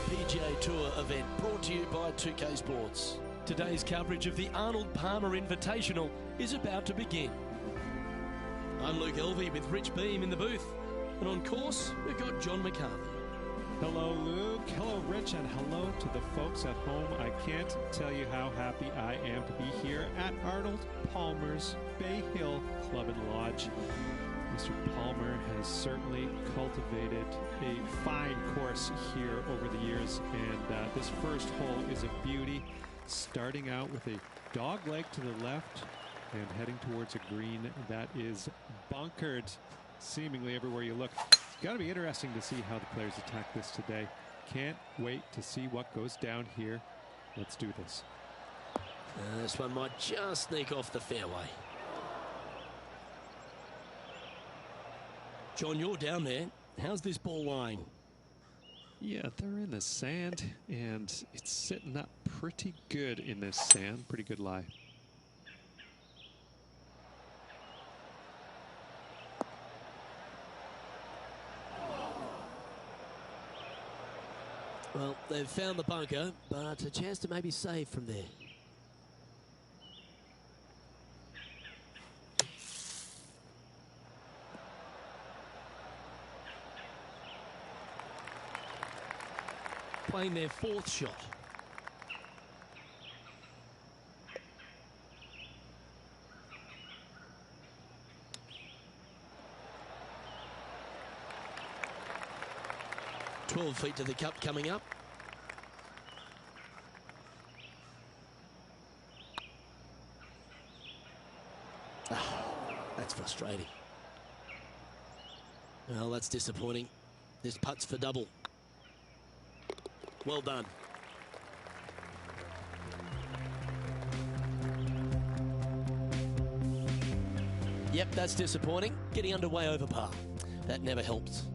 PGA Tour event brought to you by 2K Sports. Today's coverage of the Arnold Palmer Invitational is about to begin. I'm Luke Elvey with Rich Beam in the booth. And on course, we've got John McCarthy. Hello, Luke. Hello, Rich. And hello to the folks at home. I can't tell you how happy I am to be here at Arnold Palmer's Bay Hill Club and Lodge. Mr. Palmer has certainly cultivated a fine course here over the years, and this first hole is a beauty, starting out with a dog leg to the left and heading towards a green that is bunkered seemingly everywhere you look. It's got to be interesting to see how the players attack this today. Can't wait to see what goes down here. Let's do this. This one might just sneak off the fairway. John, you're down there. How's this ball lying? Yeah, they're in the sand, and it's sitting up pretty good in this sand. Pretty good lie. Well, they've found the bunker, but a chance to maybe save from there. Playing their fourth shot. "12 feet to the cup coming up. That's frustrating. Well, that's disappointing. This putt's for double. Well done. Yep, that's disappointing. Getting underway over par. That never helps.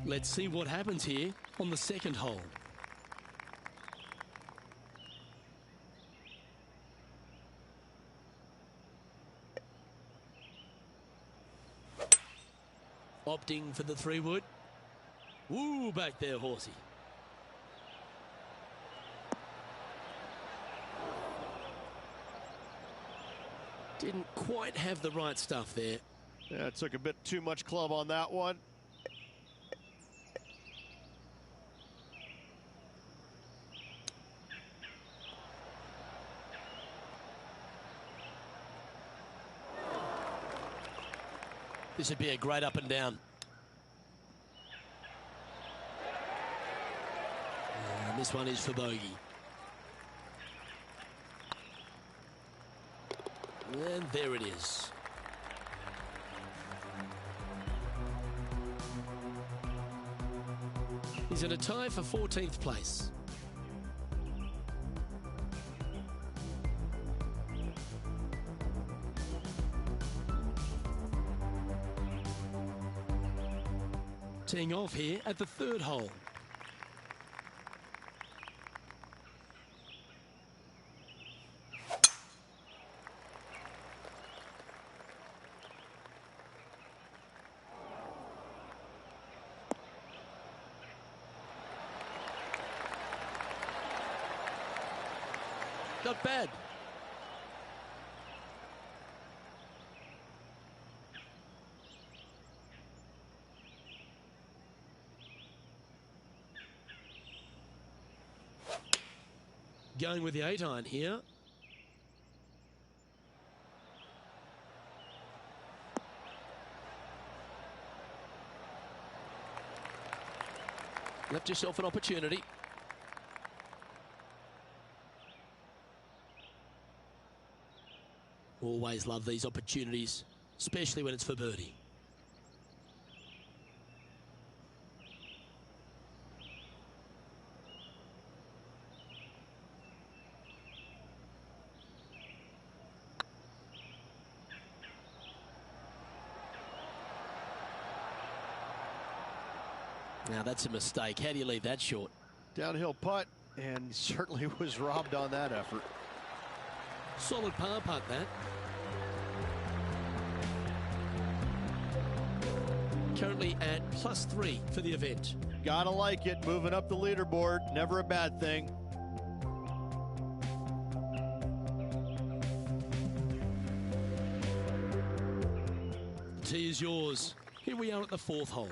Let's see what happens here on the second hole. Opting for the 3-wood. Woo, back there, horsey. Didn't quite have the right stuff there. Yeah, it took a bit too much club on that one. This would be a great up and down. And this one is for bogey. And there it is. He's in a tie for 14th place. Teeing off here at the third hole. Not bad. Going with the 8-iron here. Left yourself an opportunity. Always love these opportunities, especially when it's for birdie. Now that's a mistake. How do you leave that short? Downhill putt, and he certainly was robbed on that effort. Solid par putt, that. currently at +3 for the event. Gotta like it, moving up the leaderboard, never a bad thing. The tee is yours. Here we are at the 4th hole.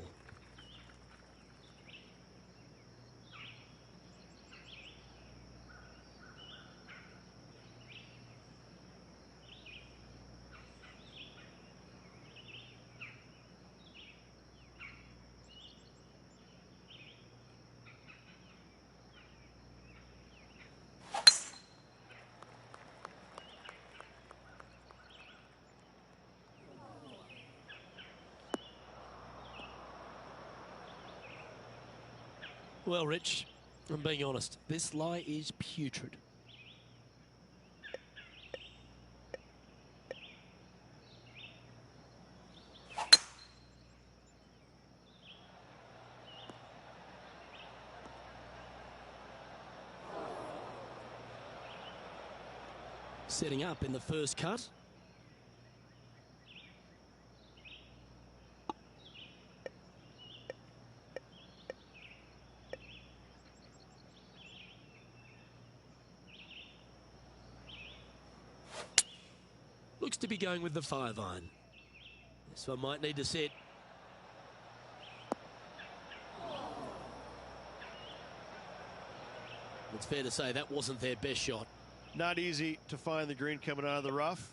Well, Rich, I'm being honest, this lie is putrid. Setting up in the first cut. Looks to be going with the 5-iron. This one might need to set. It's fair to say that wasn't their best shot. Not easy to find the green coming out of the rough.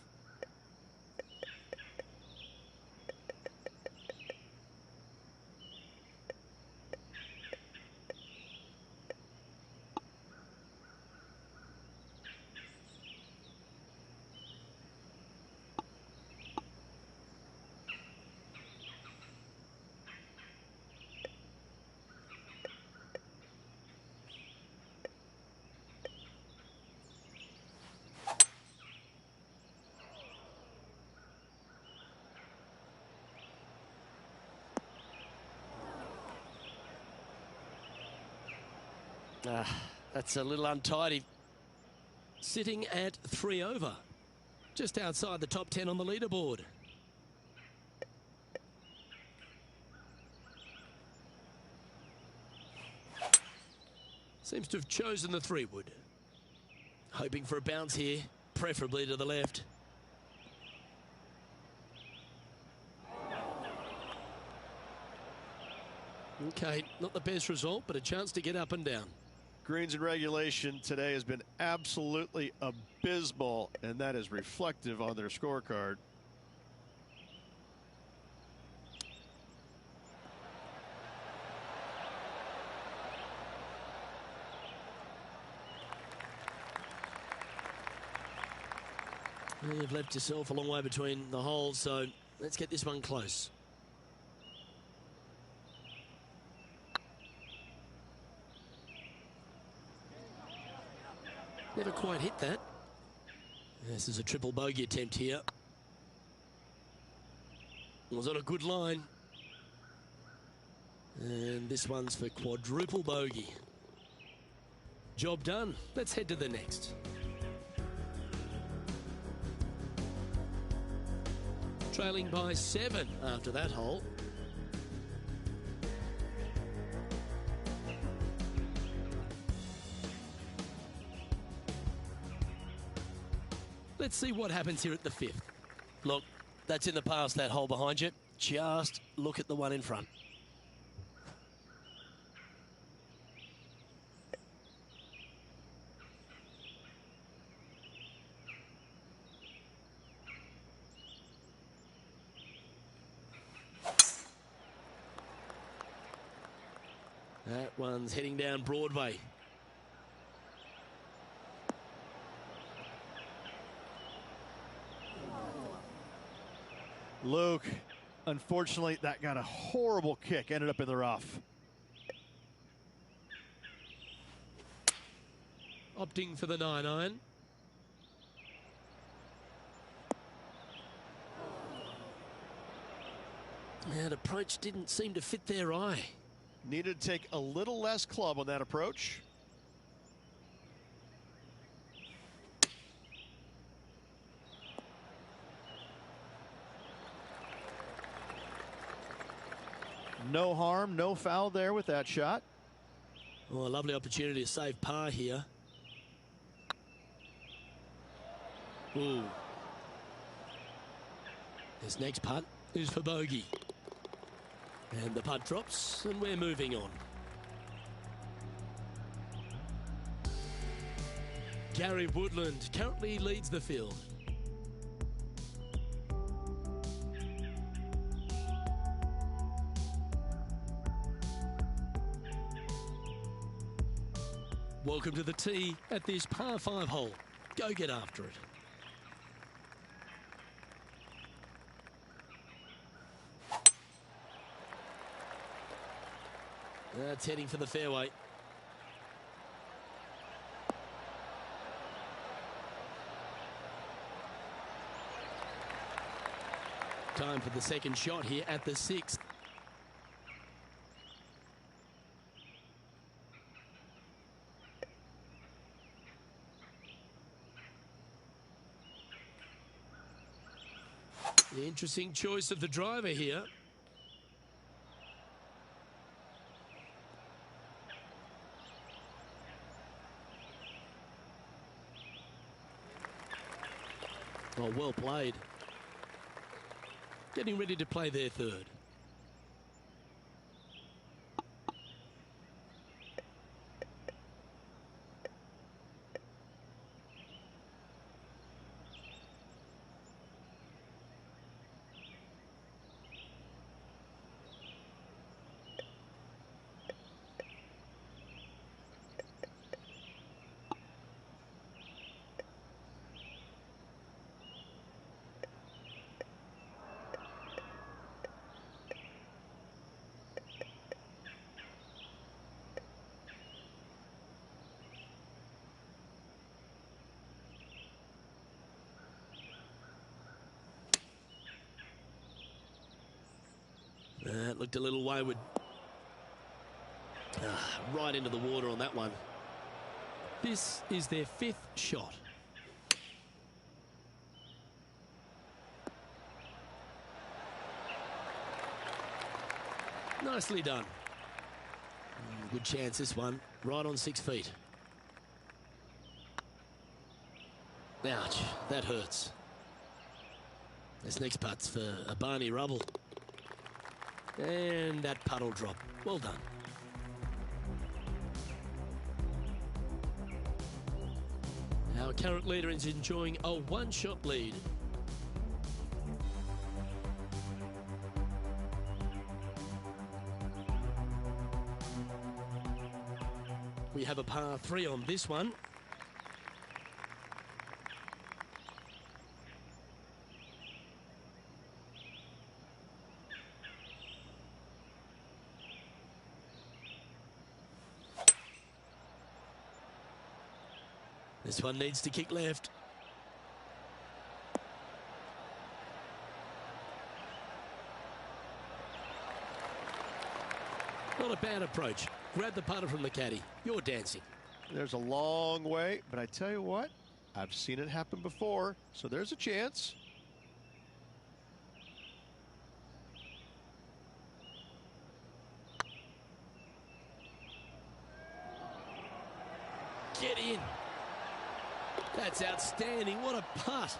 That's a little untidy. Sitting at 3 over. Just outside the top 10 on the leaderboard. Seems to have chosen the 3-wood. Hoping for a bounce here, preferably to the left. Okay, not the best result, but a chance to get up and down. Greens in regulation today has been absolutely abysmal, and that is reflective on their scorecard. You've left yourself a long way between the holes, so let's get this one close. Never quite hit that. This is a triple bogey attempt here. Was on a good line. And this one's for quadruple bogey. Job done. Let's head to the next. Trailing by 7 after that hole. Let's see what happens here at the 5th. Look, that's in the past, that hole behind you. Just look at the one in front. That one's heading down Broadway. Luke, unfortunately, that got a horrible kick, ended up in the rough. Opting for the 9-iron. That approach didn't seem to fit their eye. Needed to take a little less club on that approach. No harm, no foul there with that shot. Oh, a lovely opportunity to save par here. Ooh. This next putt is for bogey. And the putt drops, and we're moving on. Gary Woodland currently leads the field. Welcome to the tee at this par 5 hole. Go get after it. That's heading for the fairway. Time for the second shot here at the 6th. The interesting choice of the driver here. Oh, well played. Getting ready to play their third. That looked a little wayward. Right into the water on that one. This is their 5th shot. Nicely done. Good chance this one. Right on 6 feet. Ouch, that hurts. This next putt's for a Barney Rubble. And that putt will drop. Well done. Our current leader is enjoying a 1-shot lead. We have a par 3 on this one. This one needs to kick left. Not a bad approach. Grab the putter from the caddy. You're dancing. There's a long way, but I tell you what, I've seen it happen before, so there's a chance. Get in. That's outstanding. What a putt.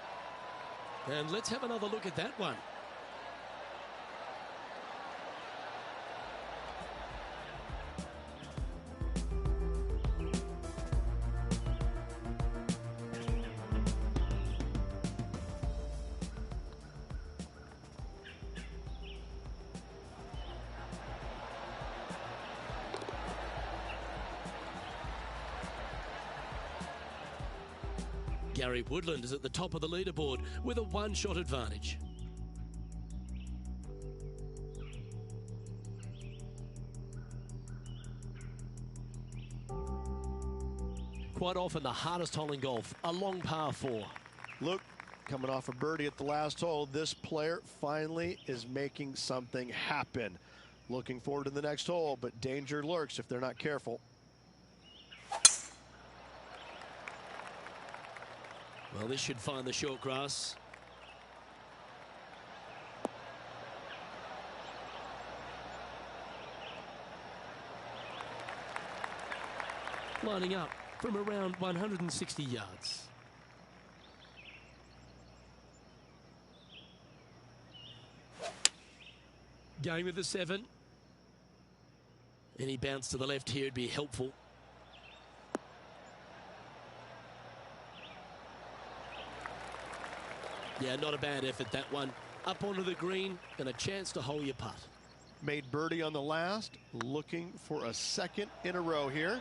And let's have another look at that one. Gary Woodland is at the top of the leaderboard with a 1-shot advantage. Quite often the hardest hole in golf, a long par 4. Look, coming off a birdie at the last hole, this player finally is making something happen. Looking forward to the next hole, but danger lurks if they're not careful. Well, this should find the short grass. lining up from around 160 yards. Going with the 7. Any bounce to the left here would be helpful. Yeah, not a bad effort, that one. Up onto the green and a chance to hole your putt. Made birdie on the last, looking for a second in a row here.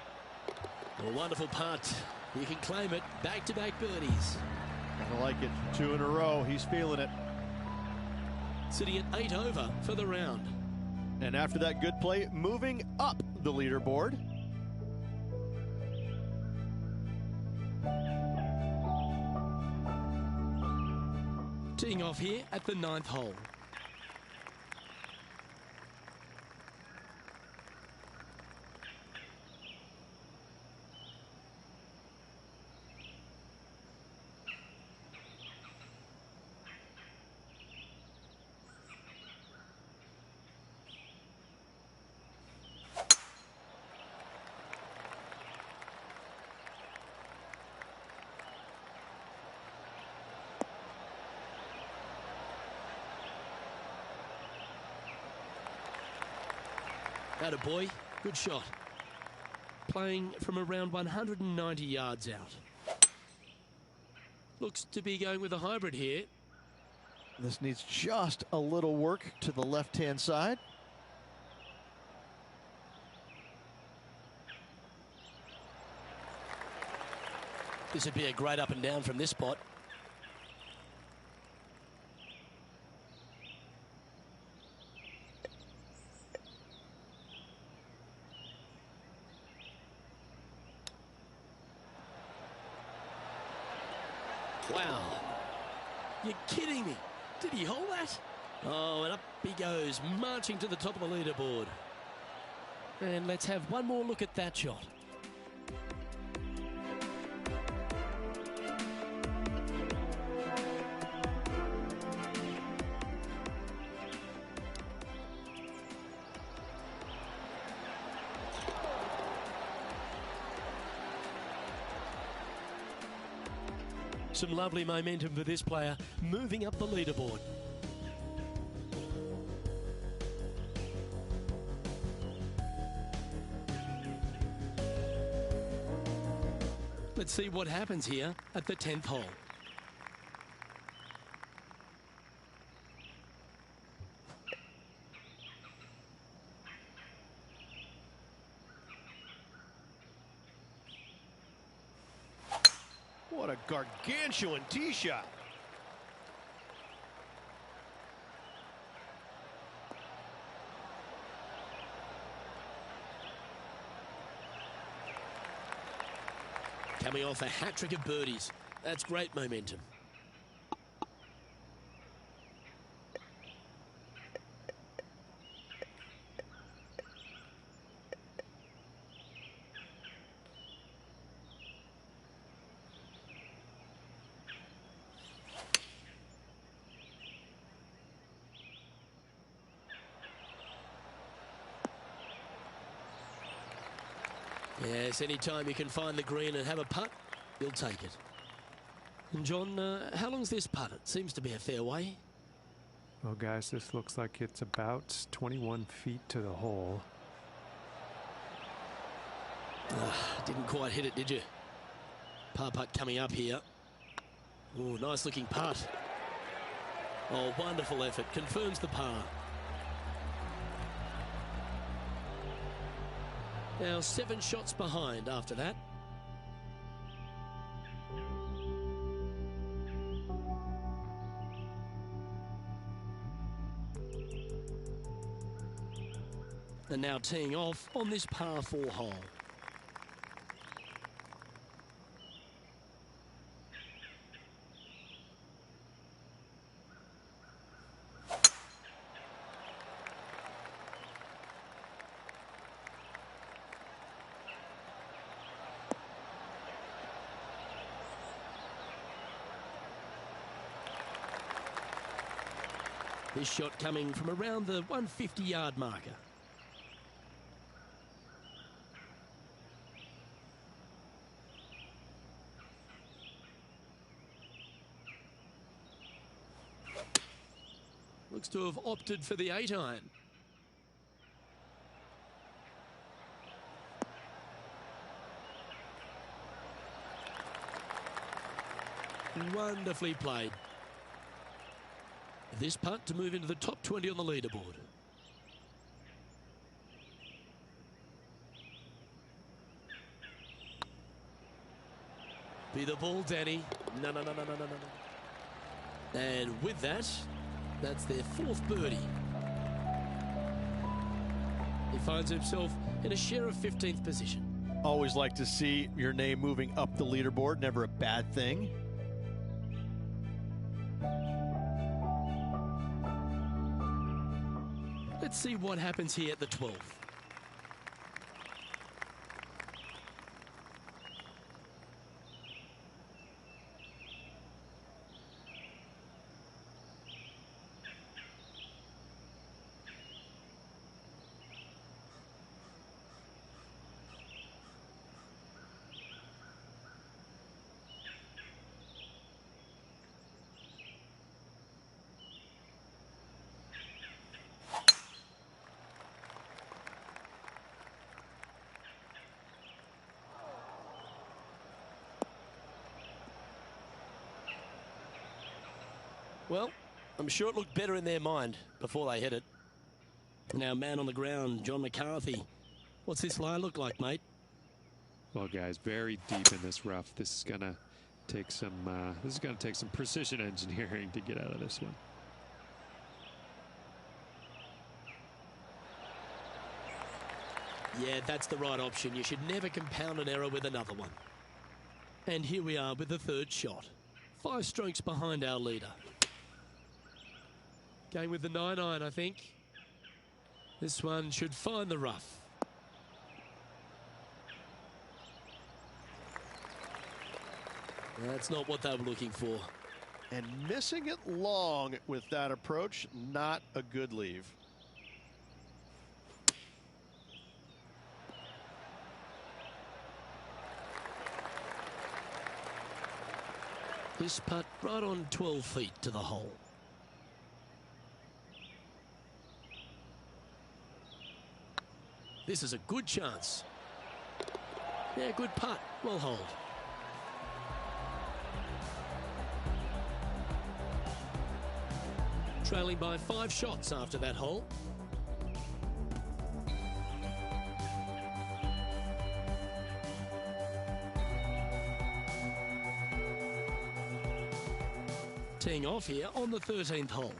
A wonderful putt. You can claim it. Back-to-back birdies. I like it. 2 in a row. He's feeling it. Sitting at 8 over for the round. And after that good play, moving up the leaderboard. Teeing off here at the 9th hole. Atta boy, good shot. Playing from around 190 yards out. Looks to be going with a hybrid here. This needs just a little work to the left-hand side. This would be a great up and down from this spot. Wow. You're kidding me. Did he hold that? Oh, and up he goes, marching to the top of the leaderboard. And let's have one more look at that shot. Some lovely momentum for this player, moving up the leaderboard. Let's see what happens here at the 10th hole. What a gargantuan tee shot. Coming off a hat-trick of birdies. That's great momentum. Yes, anytime you can find the green and have a putt, you'll take it. And John, how long's this putt? It seems to be a fair way. Well, guys, this looks like it's about 21 feet to the hole. Didn't quite hit it, did you? Par putt coming up here. Oh, nice looking putt. Oh, wonderful effort. Confirms the par. Now 7 shots behind after that. And now teeing off on this par 4 hole. This shot coming from around the 150-yard marker. Looks to have opted for the 8-iron. Wonderfully played. This putt to move into the top 20 on the leaderboard. Be the ball, Danny. No. And with that, that's their 4th birdie. He finds himself in a share of 15th position. Always like to see your name moving up the leaderboard. Never a bad thing. Let's see what happens here at the 12th. Well, I'm sure it looked better in their mind before they hit it. Now, man on the ground, John McCarthy. What's this lie look like, mate? Well, guys, very deep in this rough. This is gonna take some. Precision engineering to get out of this one. Yeah, that's the right option. You should never compound an error with another one. And here we are with the 3rd shot. 5 strokes behind our leader. Going with the 9-iron, I think. This one should find the rough. That's not what they were looking for. And missing it long with that approach, not a good leave. This putt right on 12 feet to the hole. This is a good chance. Yeah, good putt. Well hold. Trailing by 5 shots after that hole. Teeing off here on the 13th hole.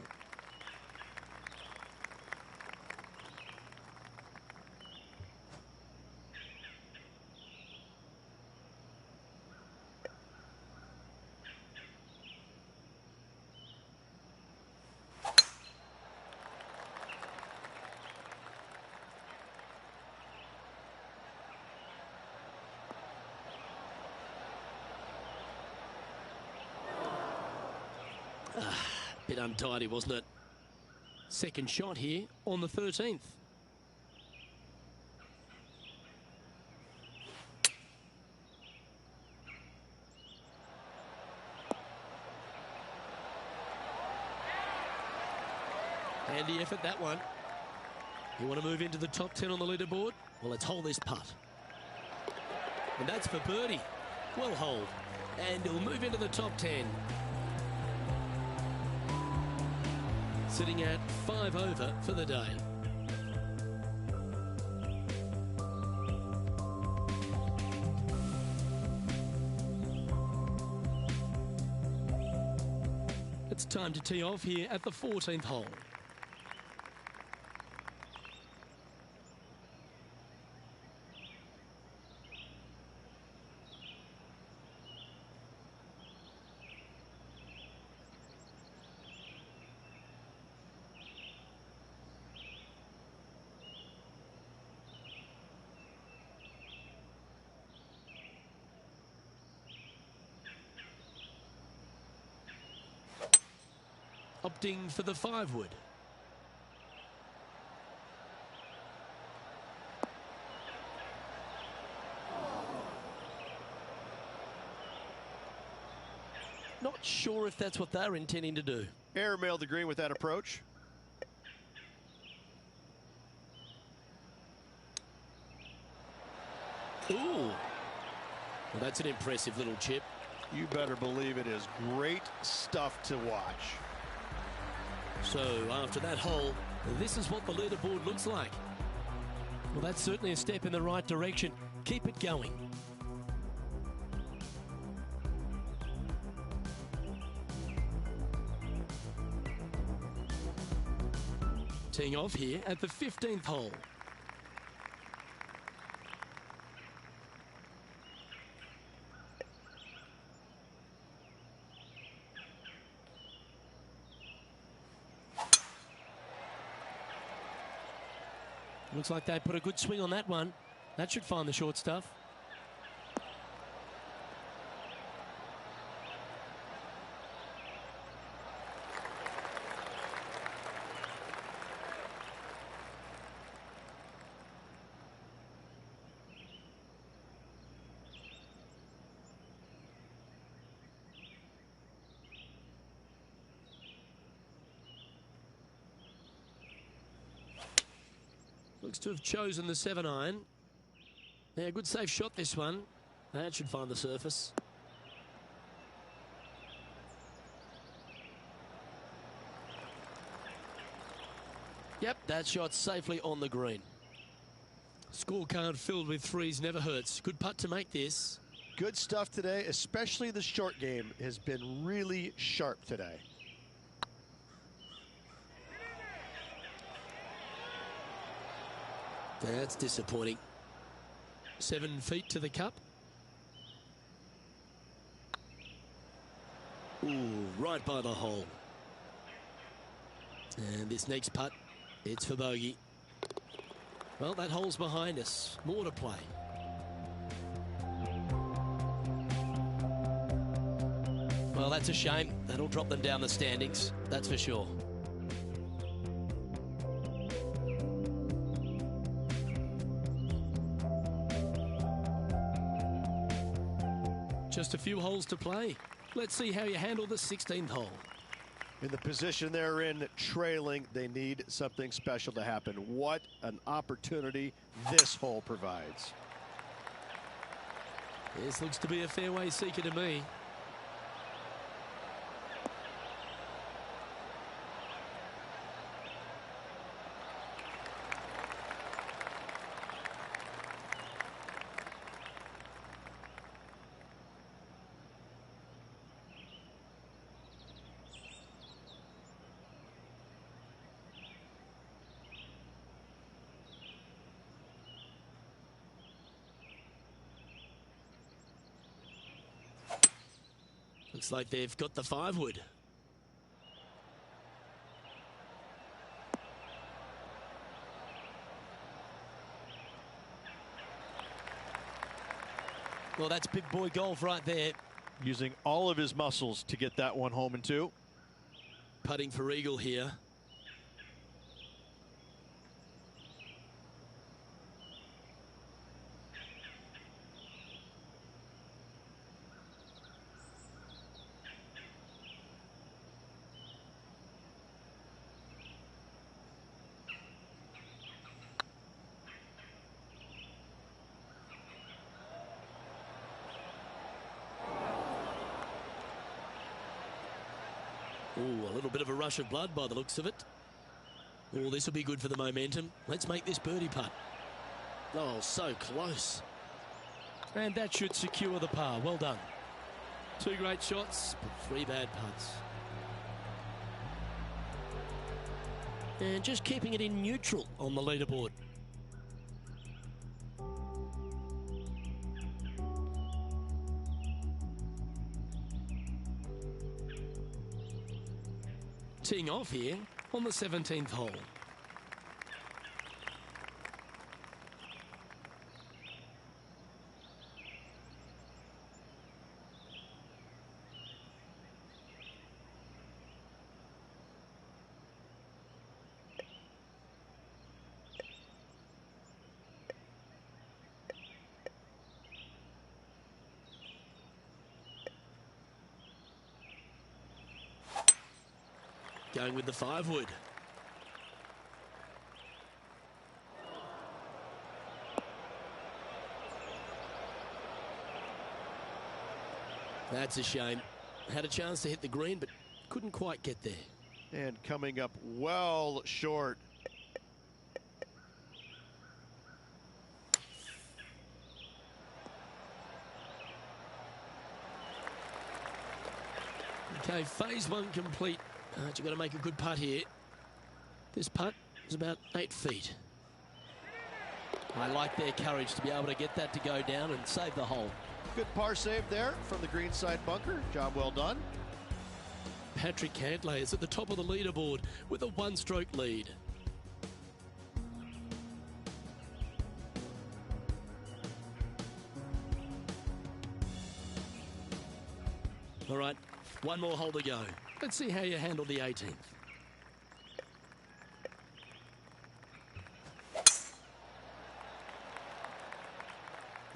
Bit untidy, wasn't it? Second shot here on the 13th. Handy effort, that one. You want to move into the top 10 on the leaderboard? Well, let's hold this putt. And that's for birdie. Well hold. And he'll move into the top 10. Sitting at 5 over for the day. It's time to tee off here at the 14th hole. Opting for the 5-wood. Not sure if that's what they're intending to do. Airmailed the green with that approach. Ooh. Well, that's an impressive little chip. You better believe it is great stuff to watch. So after that hole, this is what the leaderboard looks like. Well, that's certainly a step in the right direction. Keep it going. Teeing off here at the 15th hole. Looks like they put a good swing on that one. That should find the short stuff. Looks to have chosen the 7-iron. Yeah, good safe shot this one. That should find the surface. Yep, that shot safely on the green. Scorecard filled with threes never hurts. Good putt to make this. Good stuff today, especially the short game has been really sharp today. That's disappointing. 7 feet to the cup. Ooh, right by the hole. And this next putt, it's for bogey. Well, that hole's behind us. More to play. Well, that's a shame. That'll drop them down the standings, that's for sure. Just a few holes to play. Let's see how you handle the 16th hole. In the position they're in, trailing, they need something special to happen. What an opportunity this hole provides. This looks to be a fairway seeker to me. Looks like they've got the 5-wood. Well, that's big boy golf right there. Using all of his muscles to get that one home in 2. Putting for eagle here. Ooh, a little bit of a rush of blood by the looks of it. Oh, this will be good for the momentum. Let's make this birdie putt. Oh, so close. And that should secure the par. Well done. 2 great shots, but 3 bad putts. And just keeping it in neutral on the leaderboard. Teeing off here on the 17th hole. Going with the 5-wood. That's a shame. Had a chance to hit the green, but couldn't quite get there. And coming up well short. Okay, phase one complete. You've got to make a good putt here. This putt is about 8 feet. I like their courage to be able to get that to go down and save the hole. Good par save there from the greenside bunker. Job well done. Patrick Cantlay is at the top of the leaderboard with a one-stroke lead. All right, one more hole to go. Let's see how you handle the 18th.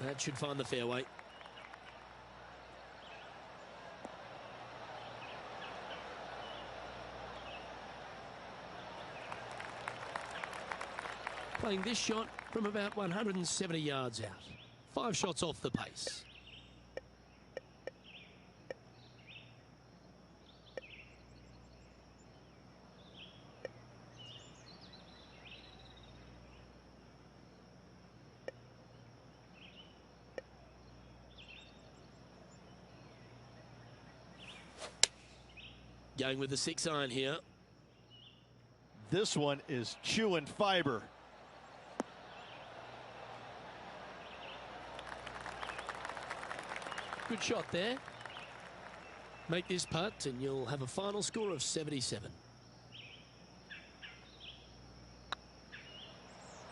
That should find the fairway. Playing this shot from about 170 yards out. 5 shots off the pace. Going with the 6-iron here. This one is chewing fiber. Good shot there. Make this putt and you'll have a final score of 77.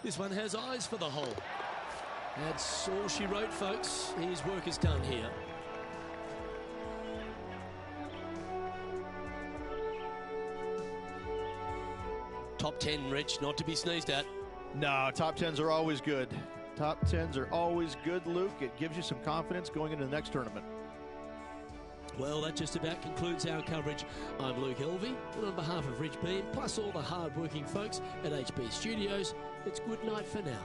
This one has eyes for the hole. That's all she wrote, folks. His work is done here. Top 10, Rich, not to be sneezed at. No, top 10s are always good. Top 10s are always good, Luke. It gives you some confidence going into the next tournament. Well, that just about concludes our coverage. I'm Luke Elvey, and on behalf of Rich Beam, plus all the hard-working folks at HB Studios, it's good night for now.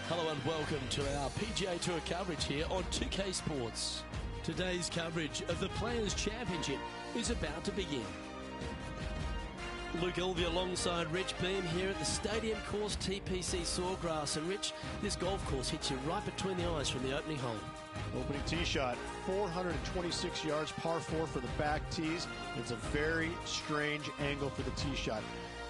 Hello and welcome to our PGA Tour coverage here on 2K Sports. Today's coverage of the Players' Championship is about to begin. Luke Elvey alongside Rich Beam here at the Stadium Course TPC Sawgrass. And Rich, this golf course hits you right between the eyes from the opening hole. Opening tee shot, 426 yards, par 4 for the back tees. It's a very strange angle for the tee shot.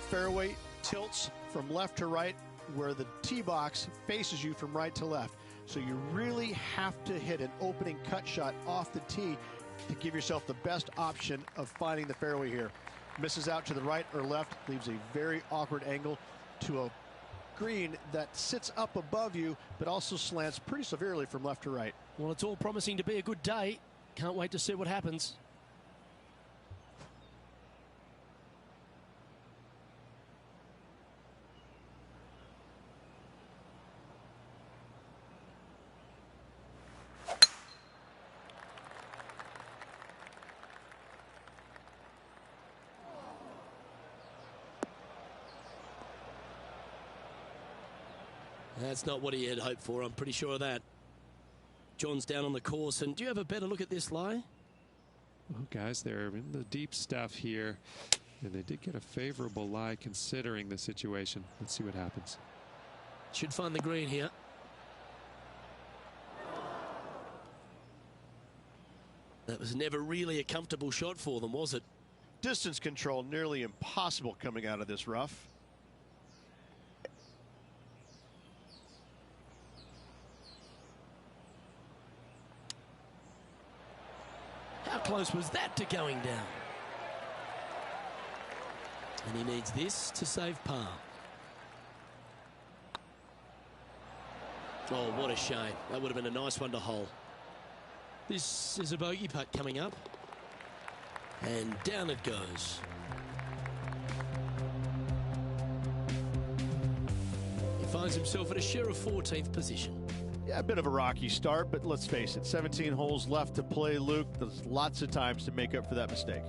Fairway tilts from left to right, where the tee box faces you from right to left. So you really have to hit an opening cut shot off the tee to give yourself the best option of finding the fairway here. Misses out to the right or left, leaves a very awkward angle to a green that sits up above you, but also slants pretty severely from left to right. Well, it's all promising to be a good day. Can't wait to see what happens. That's not what he had hoped for, I'm pretty sure of that. John's down on the course, and do you have a better look at this lie? Well, guys, they're in the deep stuff here, and they did get a favorable lie considering the situation. Let's see what happens. Should find the green here. That was never really a comfortable shot for them, was it? Distance control nearly impossible coming out of this rough. How close was that to going down? And he needs this to save par. Oh, what a shame. That would have been a nice one to hole. This is a bogey putt coming up. And down it goes. He finds himself at a share of 14th position. Yeah, a bit of a rocky start, but let's face it, 17 holes left to play, Luke. There's lots of times to make up for that mistake.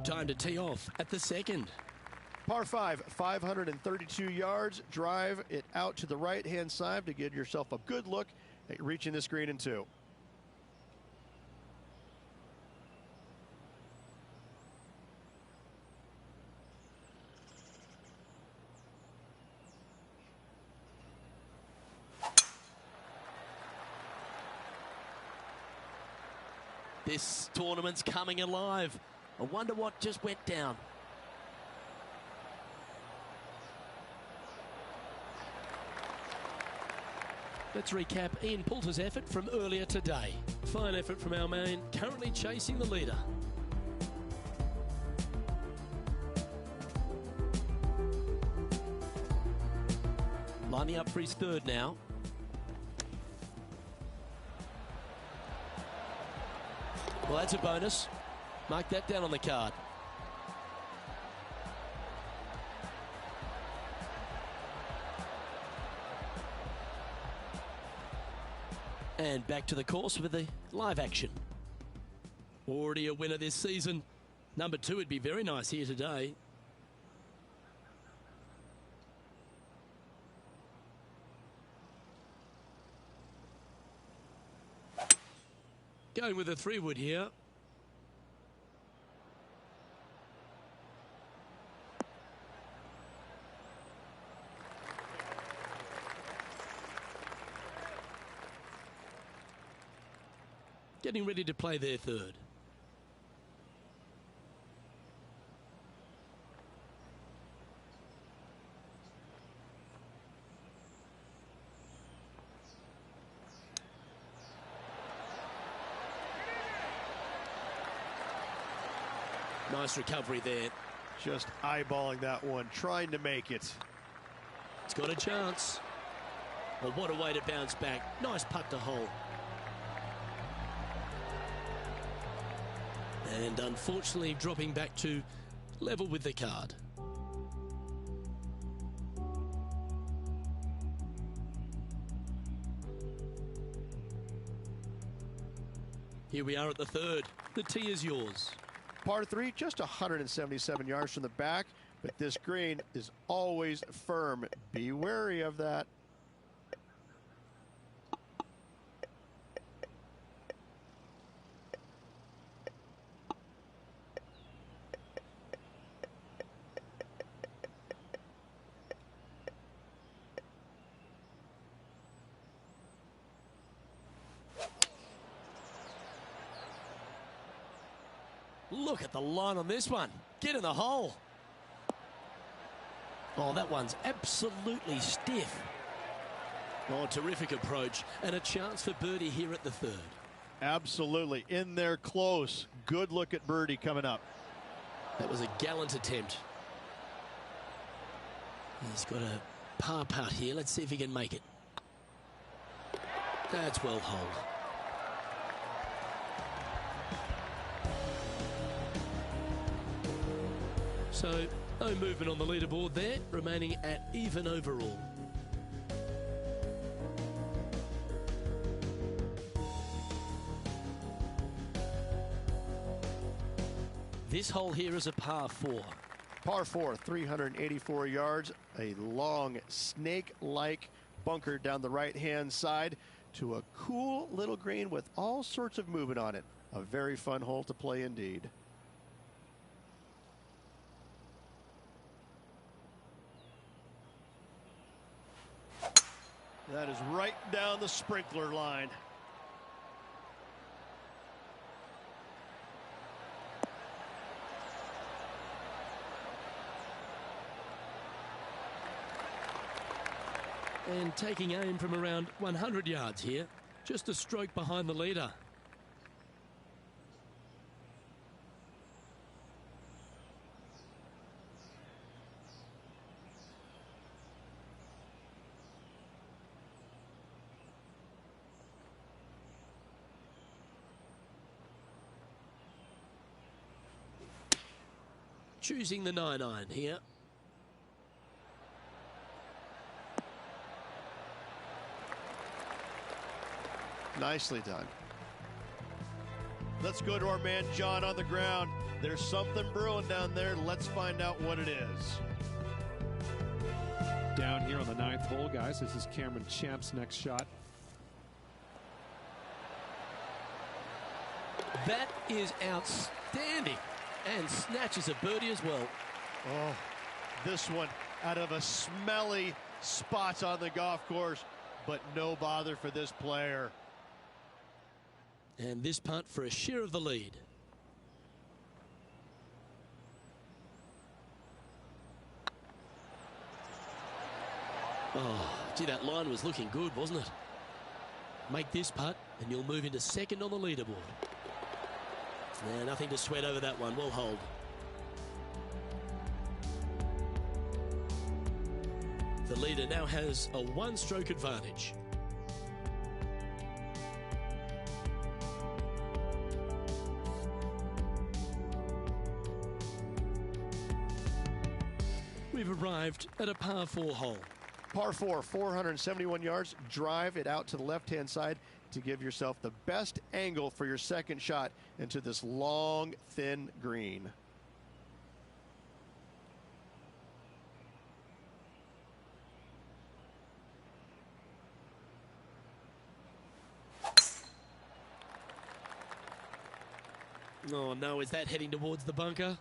Time to tee off at the second. Par 5, 532 yards. Drive it out to the right-hand side to give yourself a good look at reaching this green in 2. This tournament's coming alive. I wonder what just went down. Let's recap Ian Poulter's effort from earlier today. Fine effort from our man, currently chasing the leader. Lining up for his third now. Well, that's a bonus. Mark that down on the card. And back to the course with the live action. Already a winner this season. Number 2 would be very nice here today. Going with a 3-wood here. Getting ready to play their third. Nice recovery there. Just eyeballing that one, trying to make it. It's got a chance. Well, what a way to bounce back. Nice putt to hole. And unfortunately dropping back to level with the card. Here we are at the third. The tee is yours. Par 3, just 177 yards from the back, but this green is always firm. Be wary of that. Look at the line on this one. Get in the hole. Oh, that one's absolutely stiff. Oh, terrific approach and a chance for birdie here at the third. Absolutely. In there close. Good look at birdie coming up. That was a gallant attempt. He's got a par putt here. Let's see if he can make it. That's well holed. So, no movement on the leaderboard there, remaining at even overall. This hole here is a par 4. Par 4, 384 yards, a long snake-like bunker down the right-hand side to a cool little green with all sorts of movement on it. A very fun hole to play indeed. That is right down the sprinkler line. And taking aim from around 100 yards here, just a stroke behind the leader. Choosing the 9-iron here. Nicely done. Let's go to our man John on the ground. There's something brewing down there. Let's find out what it is. Down here on the 9th hole, guys, this is Cameron Champ's next shot. That is outstanding. And snatches a birdie as well. Oh, this one out of a smelly spot on the golf course, but no bother for this player. And this putt for a share of the lead. Oh, gee, that line was looking good, wasn't it? Make this putt and you'll move into second on the leaderboard. Yeah, nothing to sweat over that one. We'll hold. The leader now has a one-stroke advantage. We've arrived at a par 4 hole. Par 4, 471 yards. Drive it out to the left-hand side to give yourself the best angle for your second shot into this long, thin green. Oh no, is that heading towards the bunker?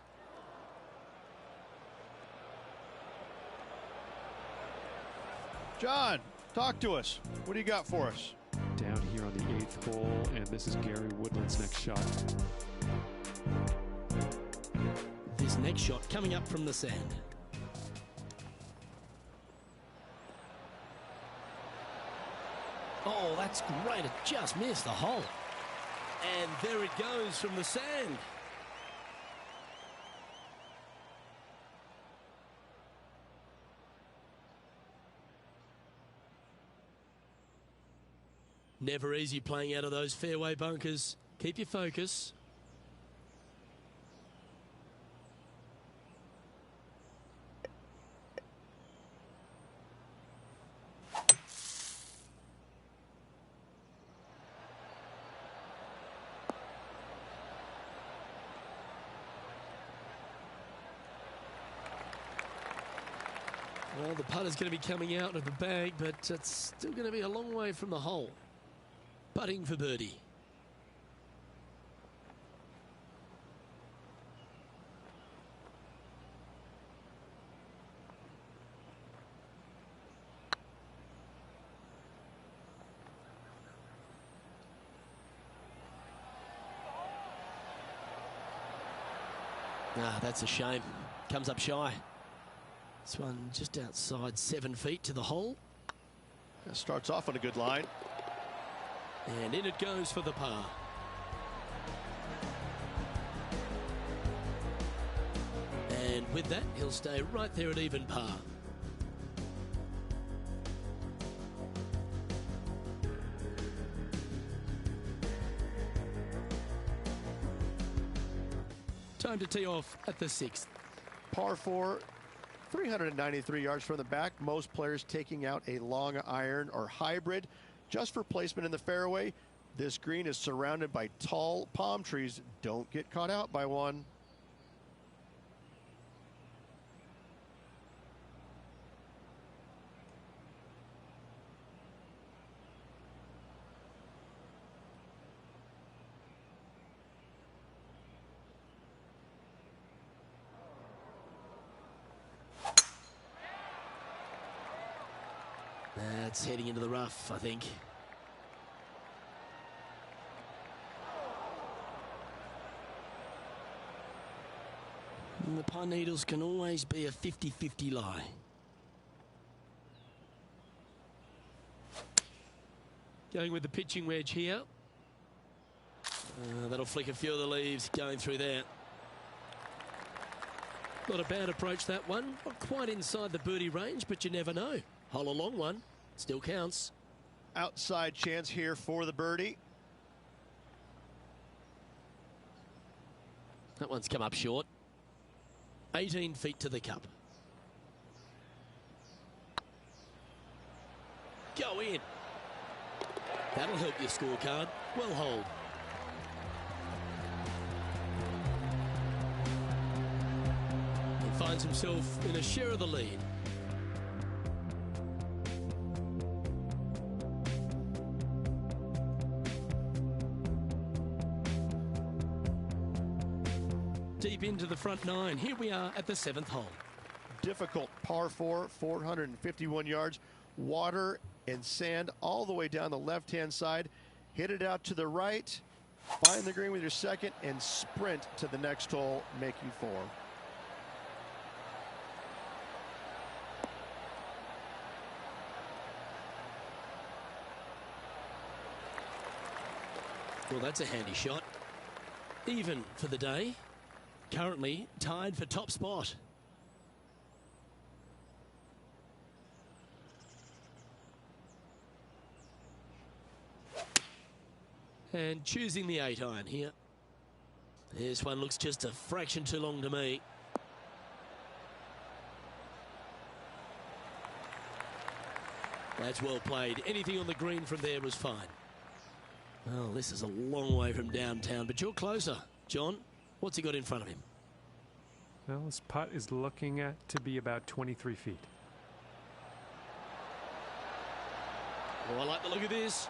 John, talk to us. What do you got for us? Down here on the 8th hole, and this is Gary Woodland's next shot. This next shot coming up from the sand. Oh, that's great. It just missed the hole. And there it goes from the sand. Never easy playing out of those fairway bunkers. Keep your focus. Well, the putter's going to be coming out of the bag, but it's still going to be a long way from the hole. Putting for birdie. Ah, that's a shame. Comes up shy. This one just outside 7 feet to the hole. It starts off on a good line. And in it goes for the par. And with that, he'll stay right there at even par. Time to tee off at the 6th. Par 4, 393 yards from the back. Most players taking out a long iron or hybrid just for placement in the fairway. This green is surrounded by tall palm trees. Don't get caught out by one. That's heading into the rough, I think. And the pine needles can always be a 50-50 lie. Going with the pitching wedge here. That'll flick a few of the leaves going through there. Not a bad approach, that one. Not quite inside the birdie range, but you never know. Hole a long one. Still counts. Outside chance here for the birdie. That one's come up short. 18 feet to the cup. Go in. That'll help your scorecard. Well holed. He finds himself in a share of the lead. Deep into the front nine. Here we are at the 7th hole. Difficult par 4, 451 yards. Water and sand all the way down the left-hand side. Hit it out to the right. Find the green with your second and sprint to the next hole, making 4. Well, that's a handy shot. Even for the day. Currently tied for top spot. And choosing the 8-iron here. This one looks just a fraction too long to me. That's well played. Anything on the green from there was fine. Well, this is a long way from downtown, but you're closer, John. What's he got in front of him? Well, this putt is looking at to be about 23 feet. Oh, I like the look of this.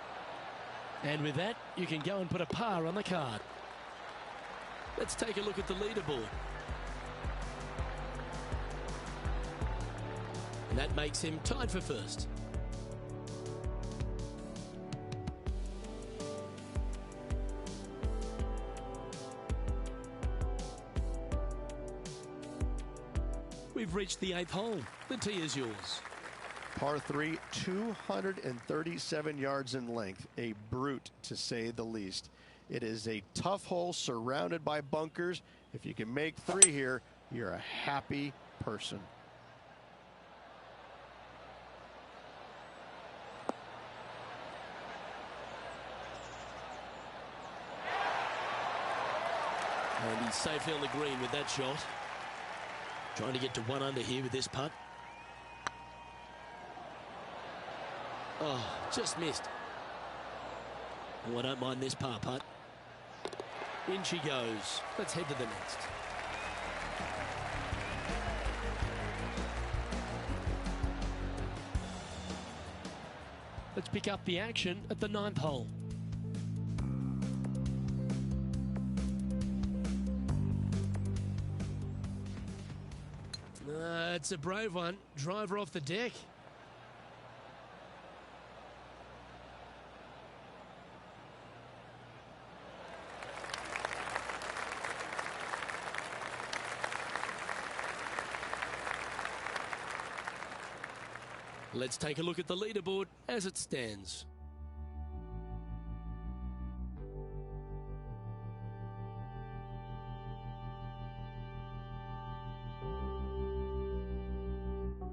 And with that, you can go and put a par on the card. Let's take a look at the leaderboard. And that makes him tied for first. We've reached the 8th hole. The tee is yours. Par 3, 237 yards in length. A brute, to say the least. It is a tough hole surrounded by bunkers. If you can make 3 here, you're a happy person. And he's safely on the green with that shot. Trying to get to 1 under here with this putt. Oh, just missed. Oh, I don't mind this par putt. In she goes. Let's head to the next. Let's pick up the action at the 9th hole. It's a brave one. Driver off the deck. Let's take a look at the leaderboard as it stands.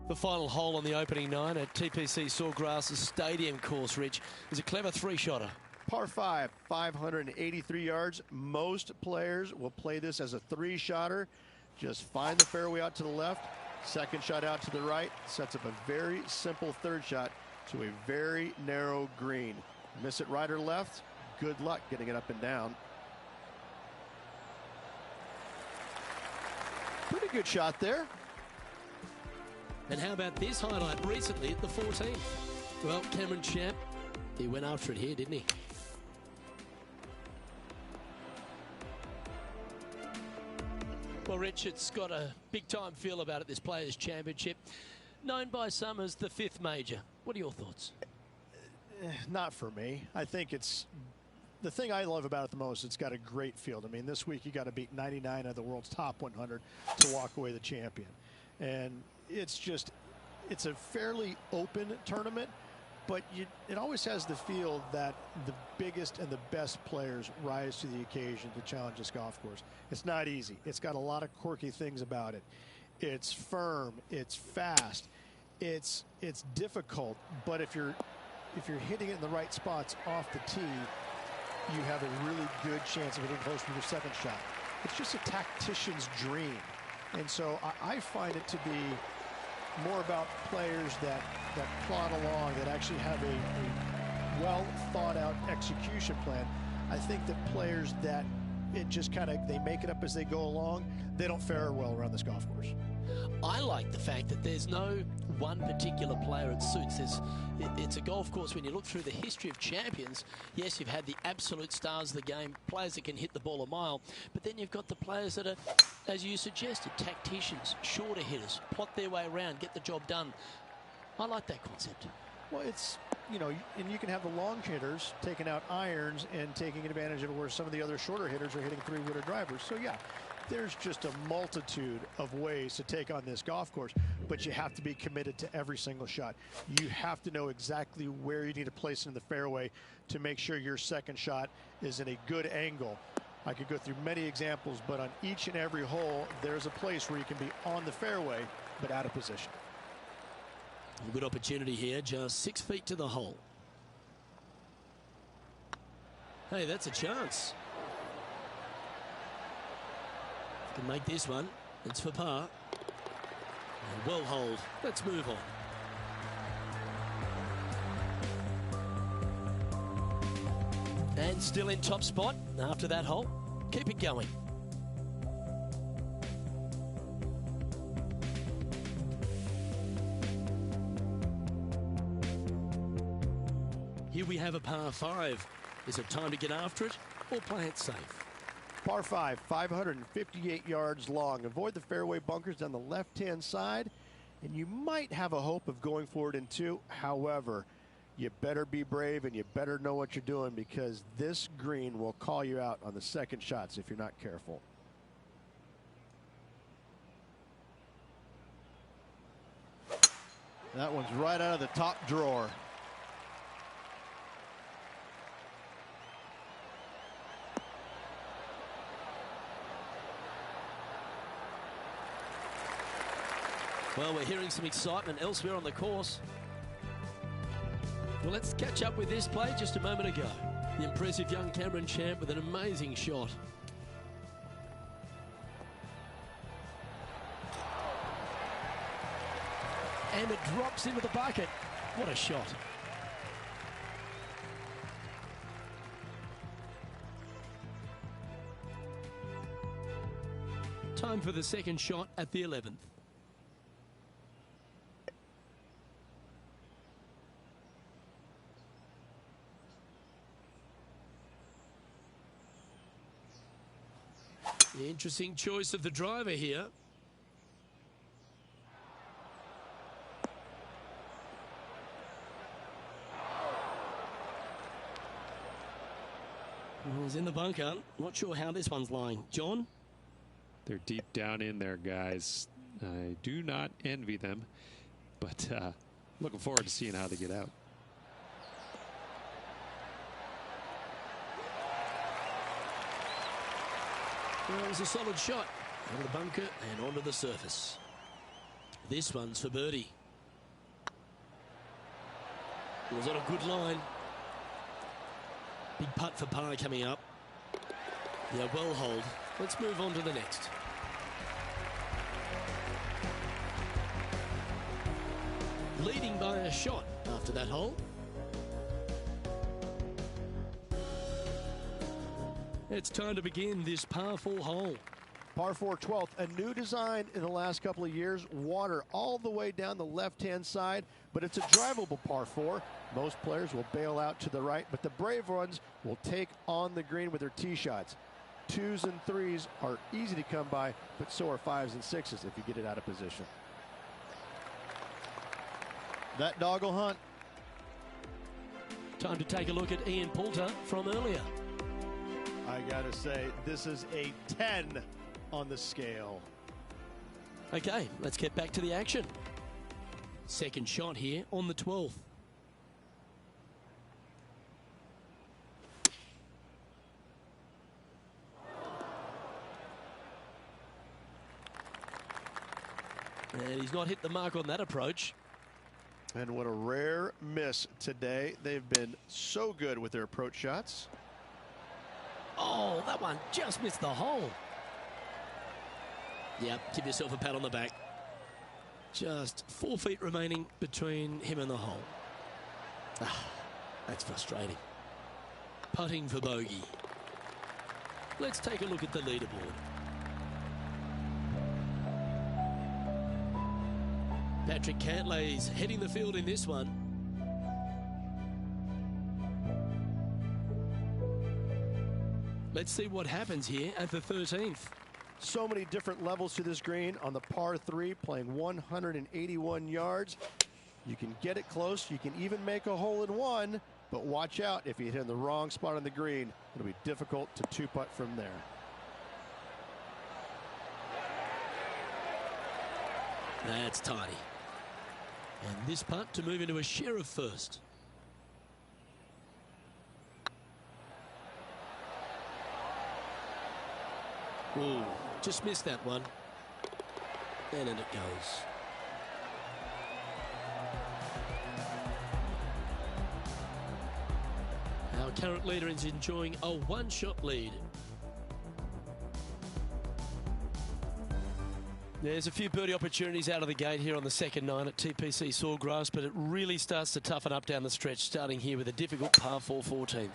The final hole on the opening 9 at TPC Sawgrass Stadium course, Rich, is a clever 3-shotter. Par 5, 583 yards. Most players will play this as a 3-shotter. Just find the fairway out to the left, second shot out to the right, sets up a very simple 3rd shot to a very narrow green. Miss it right or left, good luck getting it up and down. Pretty good shot there. And how about this highlight recently at the 14th? Well, Cameron Champ, he went after it here, didn't he? Well, Rich, it's got a big-time feel about it, this Players' Championship, known by some as the 5th major. What are your thoughts? Not for me. I think it's the thing I love about it the most. It's got a great field. I mean, this week you got to beat 99 of the world's top 100 to walk away the champion. And it's a fairly open tournament, but it always has the feel that the biggest and the best players rise to the occasion to challenge this golf course. It's not easy. It's got a lot of quirky things about it. It's firm. It's fast. It's difficult. But if you're hitting it in the right spots off the tee, you have a really good chance of hitting close to your second shot. It's just a tactician's dream. And so I find it to be more about players that plod along, that actually have a well thought out execution plan. I think that players that they make it up as they go along, they don't fare well around this golf course. I like the fact that there's no one particular player it suits. It's a golf course, when you look through the history of champions, yes, you've had the absolute stars of the game, players that can hit the ball a mile, but then you've got the players that are, as you suggested, tacticians, shorter hitters, plot their way around, get the job done. I like that concept. Well, it's, and you can have the long hitters taking out irons and taking advantage of it, where some of the other shorter hitters are hitting three-wooder drivers. So, yeah, there's just a multitude of ways to take on this golf course, but you have to be committed to every single shot. You have to know exactly where you need to place it in the fairway to make sure your second shot is in a good angle. I could go through many examples, but on each and every hole, there's a place where you can be on the fairway, but out of position. A good opportunity here, just 6 feet to the hole. Hey, that's a chance. Can make this one. It's for par. And well hold. Let's move on. And still in top spot after that hole. Keep it going. Here we have a par 5. Is it time to get after it or play it safe? Par 5, 558 yards long. Avoid the fairway bunkers down the left-hand side, and you might have a hope of going forward in 2. However, you better be brave and you better know what you're doing, because this green will call you out on the second shots if you're not careful. That one's right out of the top drawer. Well, we're hearing some excitement elsewhere on the course. Well, let's catch up with this play just a moment ago. The impressive young Cameron Champ with an amazing shot. And it drops into the bucket. What a shot. Time for the second shot at the 11th. The interesting choice of the driver here. He's in the bunker. Not sure how this one's lying. John? They're deep down in there, guys. I do not envy them, but looking forward to seeing how they get out. Well, it was a solid shot. Out of the bunker and onto the surface. This one's for birdie. It was on a good line. Big putt for par coming up. Yeah, well hold. Let's move on to the next. Leading by a shot after that hole. It's time to begin this par 4 hole. Par 4 12th, a new design in the last couple of years. Water all the way down the left-hand side, but it's a drivable par 4. Most players will bail out to the right, but the brave ones will take on the green with their tee shots. 2s and 3s are easy to come by, but so are 5s and 6s if you get it out of position. That dog will hunt. Time to take a look at Ian Poulter from earlier. I gotta say, this is a 10 on the scale. Okay, let's get back to the action. Second shot here on the 12th. And he's not hit the mark on that approach. And what a rare miss today. They've been so good with their approach shots. Oh, that one just missed the hole. Yep, give yourself a pat on the back. Just 4 feet remaining between him and the hole. Ah, that's frustrating. Putting for bogey. Let's take a look at the leaderboard. Patrick Cantlay's heading the field in this one. Let's see what happens here at the 13th. So many different levels to this green on the par 3, playing 181 yards. You can get it close. You can even make a hole in one, but watch out if you hit in the wrong spot on the green. It'll be difficult to two-putt from there. That's tidy. And this putt to move into a share of first. Ooh, just missed that one. And in it goes. Our current leader is enjoying a one-shot lead. There's a few birdie opportunities out of the gate here on the second 9 at TPC Sawgrass, but it really starts to toughen up down the stretch, starting here with a difficult par 4 14.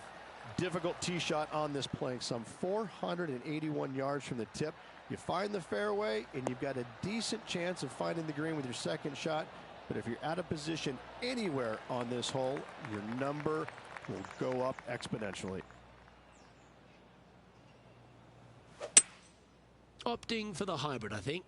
Difficult tee shot on this, playing some 481 yards from the tip. You find the fairway, and you've got a decent chance of finding the green with your second shot. But if you're out of position anywhere on this hole, your number will go up exponentially. Opting for the hybrid, I think.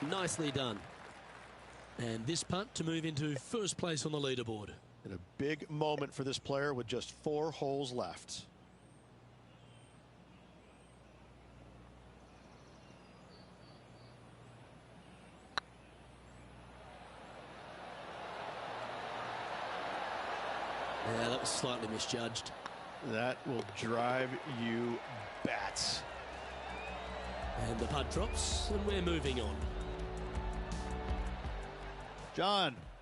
Nicely done. And this putt to move into first place on the leaderboard. And a big moment for this player with just 4 holes left. Yeah, that was slightly misjudged. That will drive you bats. And the putt drops, and we're moving on. John,